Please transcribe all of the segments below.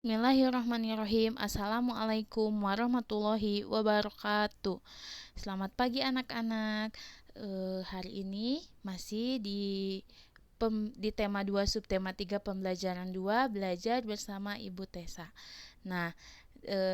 Bismillahirrahmanirrahim. Assalamualaikum warahmatullahi wabarakatuh. Selamat pagi anak-anak. Hari ini masih di tema 2 subtema 3 pembelajaran 2, belajar bersama Ibu Tessa. Nah,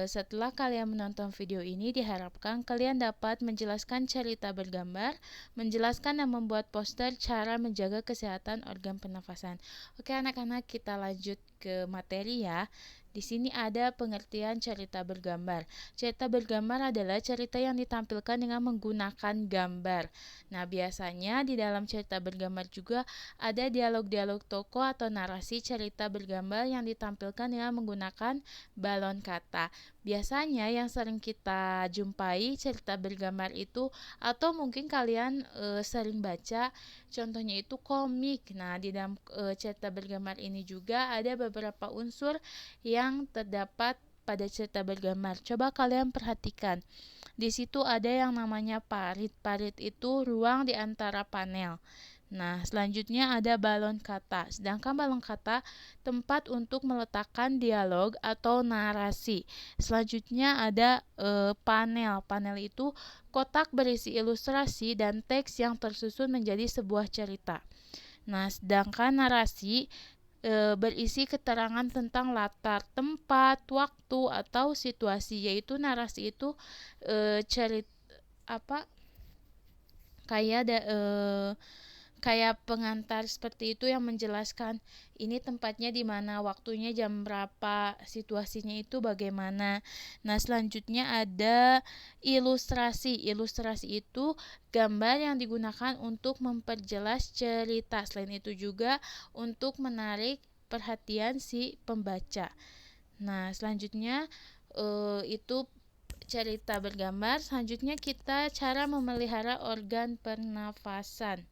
setelah kalian menonton video ini, diharapkan kalian dapat menjelaskan cerita bergambar, menjelaskan dan membuat poster cara menjaga kesehatan organ pernafasan. Oke anak-anak, kita lanjut ke materi ya. Di sini ada pengertian cerita bergambar. Cerita bergambar adalah cerita yang ditampilkan dengan menggunakan gambar. Nah, biasanya di dalam cerita bergambar juga ada dialog-dialog tokoh atau narasi cerita bergambar yang ditampilkan dengan menggunakan balon kata. Biasanya yang sering kita jumpai cerita bergambar itu, atau mungkin kalian sering baca, contohnya itu komik. Nah, di dalam cerita bergambar ini juga ada beberapa unsur yang terdapat pada cerita bergambar. Coba kalian perhatikan. Di situ ada yang namanya parit. Parit itu ruang di antara panel. Nah, selanjutnya ada balon kata. Sedangkan balon kata tempat untuk meletakkan dialog atau narasi. Selanjutnya ada panel. Panel itu kotak berisi ilustrasi dan teks yang tersusun menjadi sebuah cerita. Nah, sedangkan narasi berisi keterangan tentang latar, tempat, waktu, atau situasi. Yaitu narasi itu cerita kayak pengantar seperti itu yang menjelaskan ini tempatnya di mana, waktunya jam berapa, situasinya itu bagaimana. Nah, selanjutnya ada ilustrasi. Ilustrasi itu gambar yang digunakan untuk memperjelas cerita. Selain itu juga untuk menarik perhatian si pembaca. Nah, selanjutnya itu cerita bergambar. Selanjutnya kita cara memelihara organ pernafasan.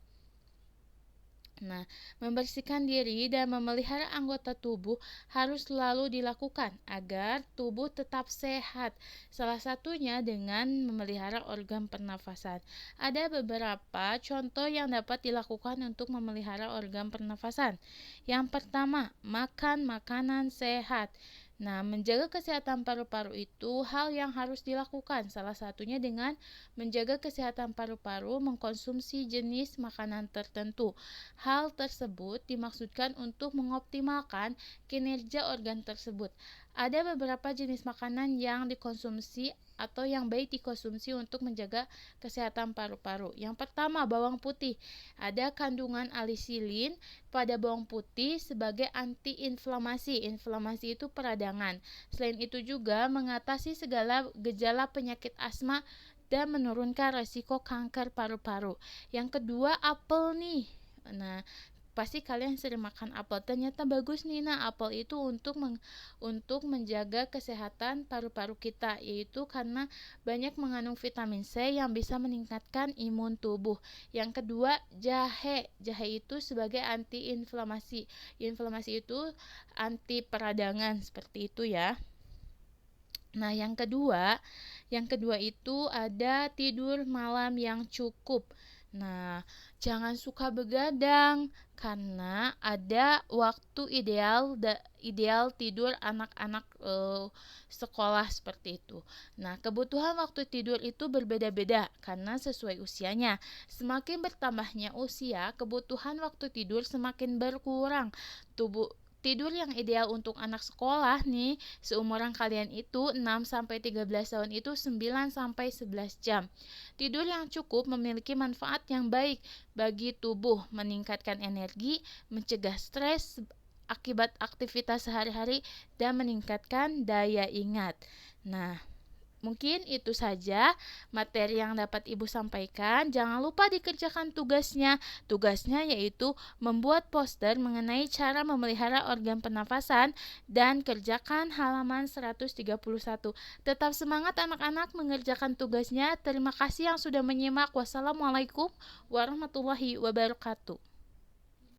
Nah, membersihkan diri dan memelihara anggota tubuh harus selalu dilakukan agar tubuh tetap sehat. Salah satunya dengan memelihara organ pernafasan. Ada beberapa contoh yang dapat dilakukan untuk memelihara organ pernafasan. Yang pertama, makan makanan sehat. Nah, menjaga kesehatan paru-paru itu hal yang harus dilakukan. Salah satunya dengan menjaga kesehatan paru-paru, mengkonsumsi jenis makanan tertentu. Hal tersebut dimaksudkan untuk mengoptimalkan kinerja organ tersebut. Ada beberapa jenis makanan yang dikonsumsi atau yang baik dikonsumsi untuk menjaga kesehatan paru-paru. Yang pertama, bawang putih. Ada kandungan alisilin pada bawang putih sebagai antiinflamasi. Inflamasi itu peradangan. Selain itu juga mengatasi segala gejala penyakit asma dan menurunkan resiko kanker paru-paru. Yang kedua, apel nih. Nah, pasti kalian sering makan apel. Ternyata bagus nih. Nah, apel itu untuk menjaga kesehatan paru-paru kita, yaitu karena banyak mengandung vitamin C yang bisa meningkatkan imun tubuh. Yang kedua, jahe. Jahe itu sebagai antiinflamasi. Inflamasi itu anti peradangan, seperti itu ya. Nah, yang kedua itu ada tidur malam yang cukup. Nah, jangan suka begadang karena ada waktu ideal tidur anak-anak sekolah seperti itu. Nah, kebutuhan waktu tidur itu berbeda-beda karena sesuai usianya. Semakin bertambahnya usia, kebutuhan waktu tidur semakin berkurang. Tidur yang ideal untuk anak sekolah nih, seumuran kalian itu 6-13 tahun itu 9-11 jam. Tidur yang cukup memiliki manfaat yang baik bagi tubuh, meningkatkan energi, mencegah stres akibat aktivitas sehari-hari, dan meningkatkan daya ingat. Nah, mungkin itu saja materi yang dapat Ibu sampaikan. Jangan lupa dikerjakan tugasnya. Tugasnya yaitu membuat poster mengenai cara memelihara organ pernafasan dan kerjakan halaman 131. Tetap semangat anak-anak mengerjakan tugasnya. Terima kasih yang sudah menyimak. Wassalamualaikum warahmatullahi wabarakatuh.